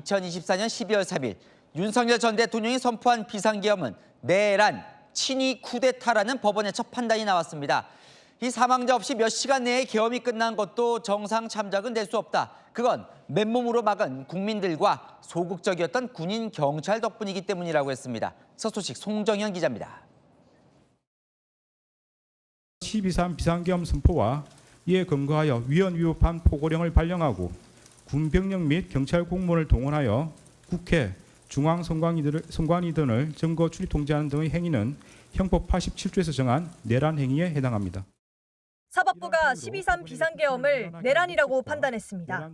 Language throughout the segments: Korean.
2024년 12월 3일 윤석열 전 대통령이 선포한 비상계엄은 내란, 친위 쿠데타라는 법원의 첫 판단이 나왔습니다. 이 사망자 없이 몇 시간 내에 계엄이 끝난 것도 정상 참작은 될 수 없다. 그건 맨몸으로 막은 국민들과 소극적이었던 군인, 경찰 덕분이기 때문이라고 했습니다. 서소식 송정현 기자입니다. 12.3 비상계엄 선포와 이에 근거하여 위헌 위법한 포고령을 발령하고 군병력 및 경찰 공무원을 동원하여 국회, 중앙선관위 등을 점거 출입 통제하는 등의 행위는 형법 87조에서 정한 내란 행위에 해당합니다. 사법부가 12.3 비상계엄을 내란이라고 판단했습니다.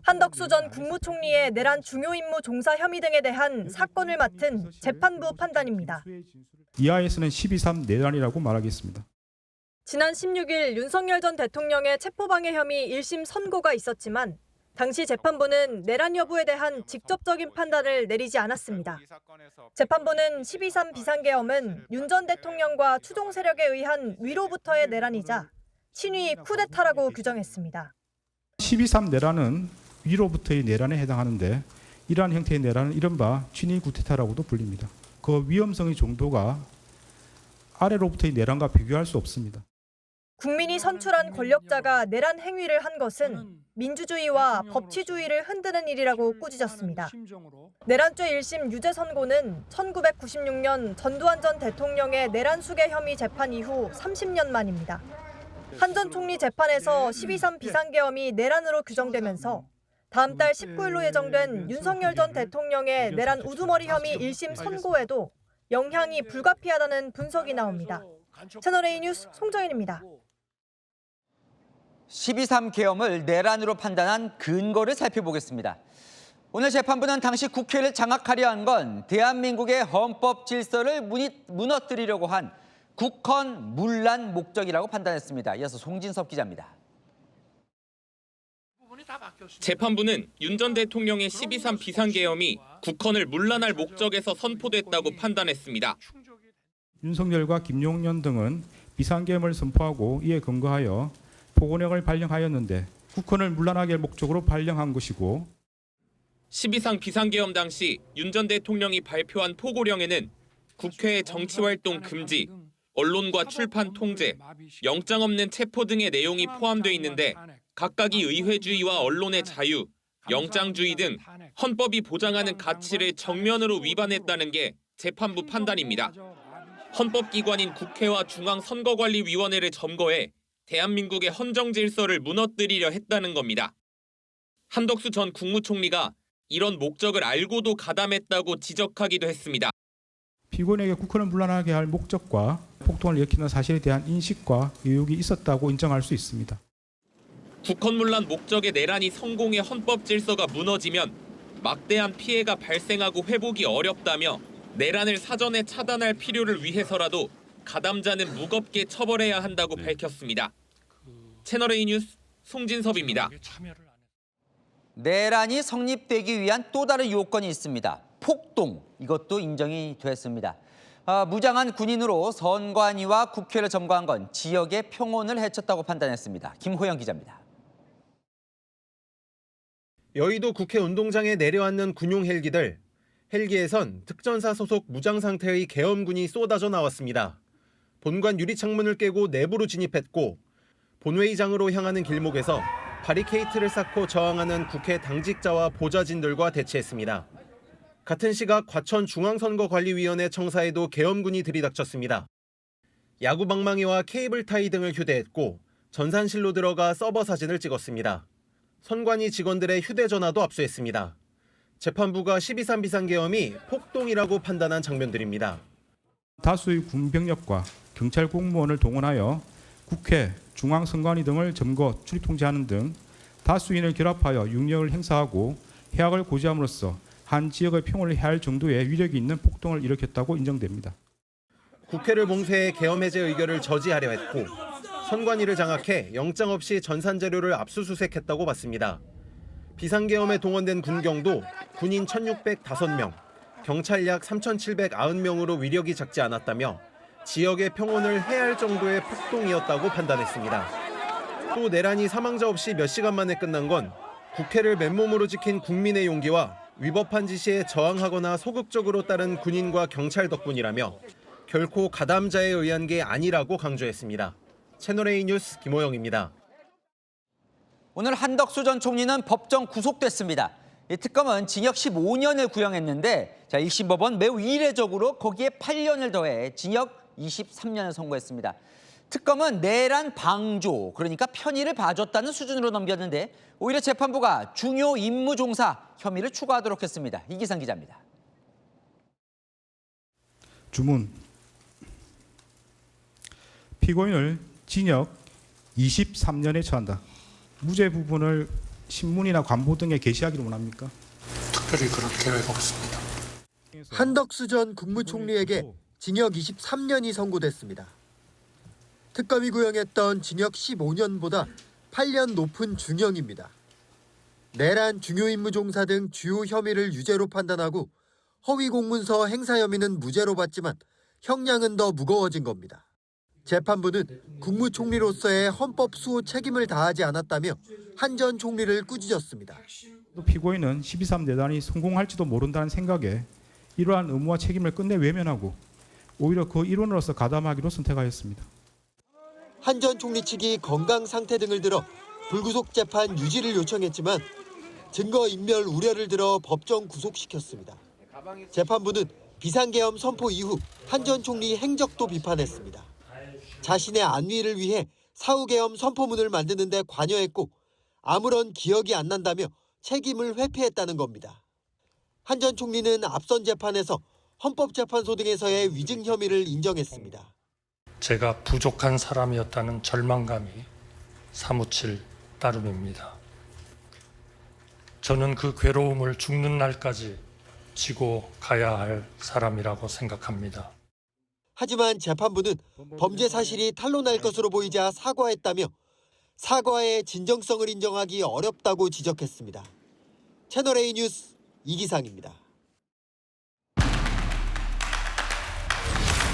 한덕수 전 국무총리의 내란 중요임무 종사 혐의 등에 대한 사건을 맡은 재판부 판단입니다. 이하에서는 12.3 내란이라고 말하겠습니다. 지난 16일 윤석열 전 대통령의 체포방해 혐의 1심 선고가 있었지만 당시 재판부는 내란 여부에 대한 직접적인 판단을 내리지 않았습니다. 재판부는 12.3 비상계엄은 윤 전 대통령과 추종 세력에 의한 위로부터의 내란이자 친위 쿠데타라고 규정했습니다. 12.3 내란은 위로부터의 내란에 해당하는데 이러한 형태의 내란은 이른바 친위 쿠데타라고도 불립니다. 그 위험성의 정도가 아래로부터의 내란과 비교할 수 없습니다. 국민이 선출한 권력자가 내란 행위를 한 것은 민주주의와 법치주의를 흔드는 일이라고 꾸짖었습니다. 내란죄 1심 유죄 선고는 1996년 전두환 전 대통령의 내란 수괴 혐의 재판 이후 30년 만입니다. 한 전 총리 재판에서 12.3 비상계엄이 내란으로 규정되면서 다음 달 19일로 예정된 윤석열 전 대통령의 내란 우두머리 혐의 1심 선고에도 영향이 불가피하다는 분석이 나옵니다. 채널A 뉴스 송정인입니다. 12.3 계엄을 내란으로 판단한 근거를 살펴보겠습니다. 오늘 재판부는 당시 국회를 장악하려 한 건 대한민국의 헌법 질서를 무너뜨리려고 한 국헌 문란 목적이라고 판단했습니다. 이어서 송진섭 기자입니다. 재판부는 윤 전 대통령의 12.3 비상계엄이 국헌을 문란할 목적에서 선포됐다고 판단했습니다. 윤석열과 김용년 등은 비상계엄을 선포하고 이에 근거하여 포고령을 발령하였는데 국헌을 문란하게 할 목적으로 발령한 것이고 12.3 비상계엄 당시 윤 전 대통령이 발표한 포고령에는 국회의 정치활동 금지, 언론과 출판 통제, 영장 없는 체포 등의 내용이 포함되어 있는데 각각이 의회주의와 언론의 자유, 영장주의 등 헌법이 보장하는 가치를 정면으로 위반했다는 게 재판부 판단입니다. 헌법기관인 국회와 중앙선거관리위원회를 점거해 대한민국의 헌정 질서를 무너뜨리려 했다는 겁니다. 한덕수 전 국무총리가 이런 목적을 알고도 가담했다고 지적하기도 했습니다. 피고인에게 국헌을 문란하게 할 목적과 폭동을 일으키는 사실에 대한 인식과 의혹이 있었다고 인정할 수 있습니다. 국헌 문란 목적의 내란이 성공해 헌법 질서가 무너지면 막대한 피해가 발생하고 회복이 어렵다며 내란을 사전에 차단할 필요를 위해서라도 가담자는 무겁게 처벌해야 한다고 밝혔습니다. 채널A 뉴스 송진섭입니다. 내란이 성립되기 위한 또 다른 요건이 있습니다. 폭동, 이것도 인정이 됐습니다. 무장한 군인으로 선관위와 국회를 점거한 건 지역의 평온을 해쳤다고 판단했습니다. 김호영 기자입니다. 여의도 국회 운동장에 내려앉는 군용 헬기들. 헬기에선 특전사 소속 무장 상태의 계엄군이 쏟아져 나왔습니다. 본관 유리창문을 깨고 내부로 진입했고 본회의장으로 향하는 길목에서 바리케이트를 쌓고 저항하는 국회 당직자와 보좌진들과 대치했습니다. 같은 시각 과천 중앙선거관리위원회 청사에도 계엄군이 들이닥쳤습니다. 야구방망이와 케이블 타이 등을 휴대했고 전산실로 들어가 서버 사진을 찍었습니다. 선관위 직원들의 휴대전화도 압수했습니다. 재판부가 12.3 비상계엄이 폭동이라고 판단한 장면들입니다. 다수의 군병력과 경찰 공무원을 동원하여 국회, 중앙선관위 등을 점거, 출입 통제하는 등 다수인을 결합하여 육력을 행사하고 해악을 고지함으로써 한 지역의 평온을 해할 정도의 위력이 있는 폭동을 일으켰다고 인정됩니다. 국회를 봉쇄해 계엄 해제 의결을 저지하려 했고 선관위를 장악해 영장 없이 전산 자료를 압수수색했다고 봤습니다. 비상계엄에 동원된 군경도 군인 1,605명, 경찰 약 3,790명으로 위력이 작지 않았다며 지역의 평온을 해할 정도의 폭동이었다고 판단했습니다. 또 내란이 사망자 없이 몇 시간 만에 끝난 건 국회를 맨몸으로 지킨 국민의 용기와 위법한 지시에 저항하거나 소극적으로 따른 군인과 경찰 덕분이라며 결코 가담자에 의한 게 아니라고 강조했습니다. 채널A 뉴스 김호영입니다. 오늘 한덕수 전 총리는 법정 구속됐습니다. 이 특검은 징역 15년을 구형했는데 1심 법원 매우 이례적으로 거기에 8년을 더해 징역 23년을 선고했습니다. 특검은 내란 방조, 그러니까 편의를 봐줬다는 수준으로 넘겼는데 오히려 재판부가 중요 임무 종사 혐의를 추가하도록 했습니다. 이기상 기자입니다. 주문. 피고인을 징역 23년에 처한다. 무죄 부분을 신문이나 관보 등에 게시하기를 원합니까? 특별히 그럴 계획 없습니다. 한덕수 전 국무총리에게 징역 23년이 선고됐습니다. 특검이 구형했던 징역 15년보다 8년 높은 중형입니다. 내란 중요임무 종사 등 주요 혐의를 유죄로 판단하고 허위 공문서 행사 혐의는 무죄로 봤지만 형량은 더 무거워진 겁니다. 재판부는 국무총리로서의 헌법 수호 책임을 다하지 않았다며 한 전 총리를 꾸짖었습니다. 피고인은 12.3 내란이 성공할지도 모른다는 생각에 이러한 의무와 책임을 끝내 외면하고 오히려 그 일원으로서 가담하기로 선택하였습니다. 한 전 총리 측이 건강 상태 등을 들어 불구속 재판 유지를 요청했지만 증거 인멸 우려를 들어 법정 구속시켰습니다. 재판부는 비상계엄 선포 이후 한 전 총리 행적도 비판했습니다. 자신의 안위를 위해 사후계엄 선포문을 만드는 데 관여했고 아무런 기억이 안 난다며 책임을 회피했다는 겁니다. 한 전 총리는 앞선 재판에서 헌법재판소 등에서의 위증 혐의를 인정했습니다. 제가 부족한 사람이었다는 절망감이 사무칠 따름입니다. 저는 그 괴로움을 죽는 날까지 지고 가야 할 사람이라고 생각합니다. 하지만 재판부는 범죄 사실이 탄로날 것으로 보이자 사과했다며 사과의 진정성을 인정하기 어렵다고 지적했습니다. 채널A 뉴스 이기상입니다.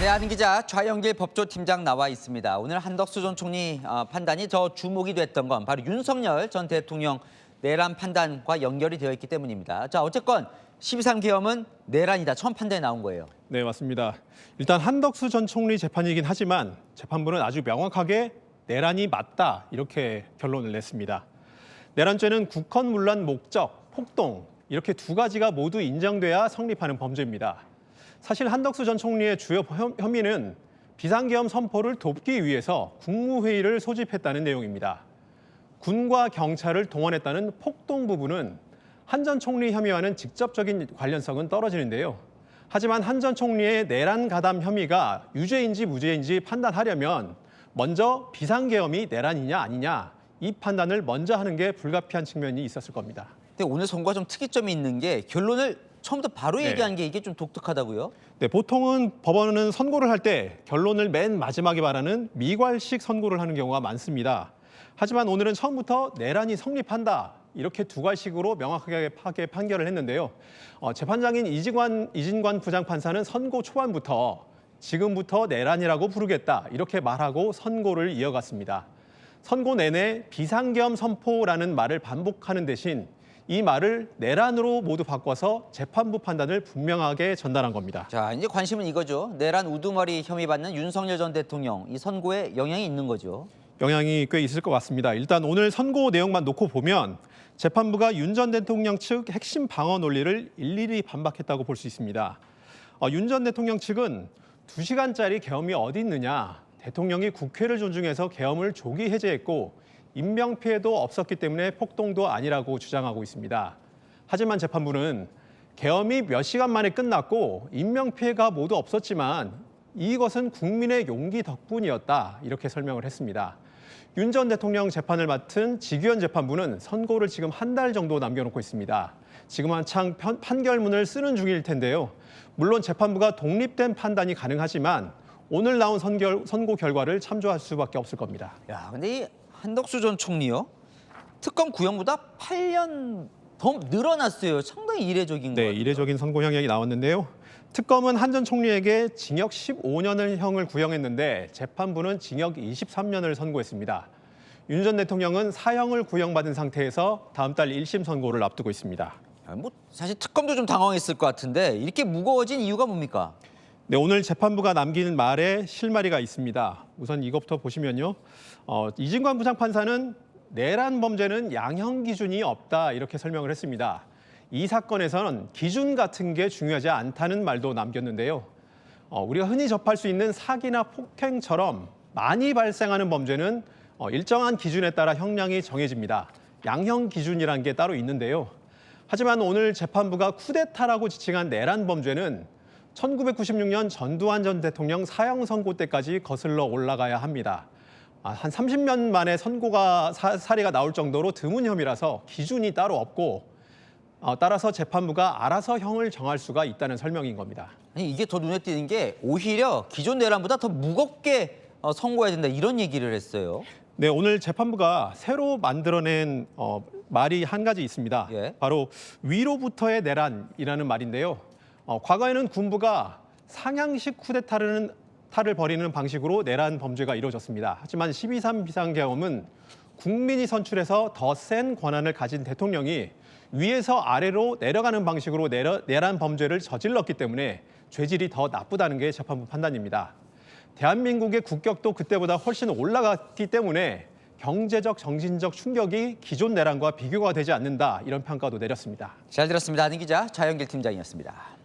네, 아는 기자 좌영길 법조팀장 나와 있습니다. 오늘 한덕수 전 총리 판단이 더 주목이 됐던 건 바로 윤석열 전 대통령 내란 판단과 연결이 되어 있기 때문입니다. 자, 어쨌건 12.3 계엄은 내란이다. 처음 판단이 나온 거예요. 네, 맞습니다. 일단 한덕수 전 총리 재판이긴 하지만 재판부는 아주 명확하게 내란이 맞다 이렇게 결론을 냈습니다. 내란죄는 국헌문란 목적, 폭동 이렇게 두 가지가 모두 인정돼야 성립하는 범죄입니다. 사실 한덕수 전 총리의 주요 혐의는 비상계엄 선포를 돕기 위해서 국무회의를 소집했다는 내용입니다. 군과 경찰을 동원했다는 폭동 부분은 한 전 총리 혐의와는 직접적인 관련성은 떨어지는데요. 하지만 한 전 총리의 내란 가담 혐의가 유죄인지 무죄인지 판단하려면 먼저 비상계엄이 내란이냐 아니냐 이 판단을 먼저 하는 게 불가피한 측면이 있었을 겁니다. 근데 오늘 선고가 좀 특이점이 있는 게 결론을 처음부터 바로 얘기한 게 이게 좀 독특하다고요? 네, 보통은 법원은 선고를 할 때 결론을 맨 마지막에 말하는 미괄식 선고를 하는 경우가 많습니다. 하지만 오늘은 처음부터 내란이 성립한다. 이렇게 두 갈식으로 명확하게 판결을 했는데요. 재판장인 이진관 부장판사는 선고 초반부터 지금부터 내란이라고 부르겠다 이렇게 말하고 선고를 이어갔습니다. 선고 내내 비상계엄 선포라는 말을 반복하는 대신 이 말을 내란으로 모두 바꿔서 재판부 판단을 분명하게 전달한 겁니다. 자, 이제 관심은 이거죠. 내란 우두머리 혐의 받는 윤석열 전 대통령 이 선고에 영향이 있는 거죠. 영향이 꽤 있을 것 같습니다. 일단 오늘 선고 내용만 놓고 보면 재판부가 윤 전 대통령 측 핵심 방어 논리를 일일이 반박했다고 볼 수 있습니다. 윤 전 대통령 측은 2시간짜리 계엄이 어디 있느냐, 대통령이 국회를 존중해서 계엄을 조기 해제했고 인명피해도 없었기 때문에 폭동도 아니라고 주장하고 있습니다. 하지만 재판부는 계엄이 몇 시간 만에 끝났고 인명피해가 모두 없었지만 이것은 국민의 용기 덕분이었다 이렇게 설명을 했습니다. 윤 전 대통령 재판을 맡은 지규현 재판부는 선고를 지금 한 달 정도 남겨놓고 있습니다. 지금 한창 판결문을 쓰는 중일 텐데요. 물론 재판부가 독립된 판단이 가능하지만 오늘 나온 선고 결과를 참조할 수밖에 없을 겁니다. 야, 근데 이 한덕수 전 총리요? 특검 구형보다 8년 더 늘어났어요. 상당히 이례적인 거예요. 네, 이례적인 선고 형량이 나왔는데요. 특검은 한 전 총리에게 징역 15년을 형을 구형했는데 재판부는 징역 23년을 선고했습니다. 윤 전 대통령은 사형을 구형받은 상태에서 다음 달 1심 선고를 앞두고 있습니다. 뭐 사실 특검도 좀 당황했을 것 같은데 이렇게 무거워진 이유가 뭡니까? 네, 오늘 재판부가 남긴 말에 실마리가 있습니다. 우선 이것부터 보시면요. 이진관 부장판사는 내란 범죄는 양형 기준이 없다 이렇게 설명을 했습니다. 이 사건에서는 기준 같은 게 중요하지 않다는 말도 남겼는데요. 우리가 흔히 접할 수 있는 사기나 폭행처럼 많이 발생하는 범죄는 일정한 기준에 따라 형량이 정해집니다. 양형 기준이라는 게 따로 있는데요. 하지만 오늘 재판부가 쿠데타라고 지칭한 내란 범죄는 1996년 전두환 전 대통령 사형 선고 때까지 거슬러 올라가야 합니다. 한 30년 만에 선고가 사례가 나올 정도로 드문 혐의라서 기준이 따로 없고 따라서 재판부가 알아서 형을 정할 수가 있다는 설명인 겁니다. 아니 이게 더 눈에 띄는 게 오히려 기존 내란보다 더 무겁게 선고해야 된다 이런 얘기를 했어요. 네, 오늘 재판부가 새로 만들어낸 말이 한 가지 있습니다. 예. 바로 위로부터의 내란이라는 말인데요. 과거에는 군부가 상향식 쿠데타를 벌이는 방식으로 내란 범죄가 이루어졌습니다. 하지만 12.3 비상계엄은 국민이 선출해서 더 센 권한을 가진 대통령이 위에서 아래로 내려가는 방식으로 내란 범죄를 저질렀기 때문에 죄질이 더 나쁘다는 게 재판부 판단입니다. 대한민국의 국격도 그때보다 훨씬 올라갔기 때문에 경제적, 정신적 충격이 기존 내란과 비교가 되지 않는다 이런 평가도 내렸습니다. 잘 들었습니다. 한인 기자, 좌영길 팀장이었습니다.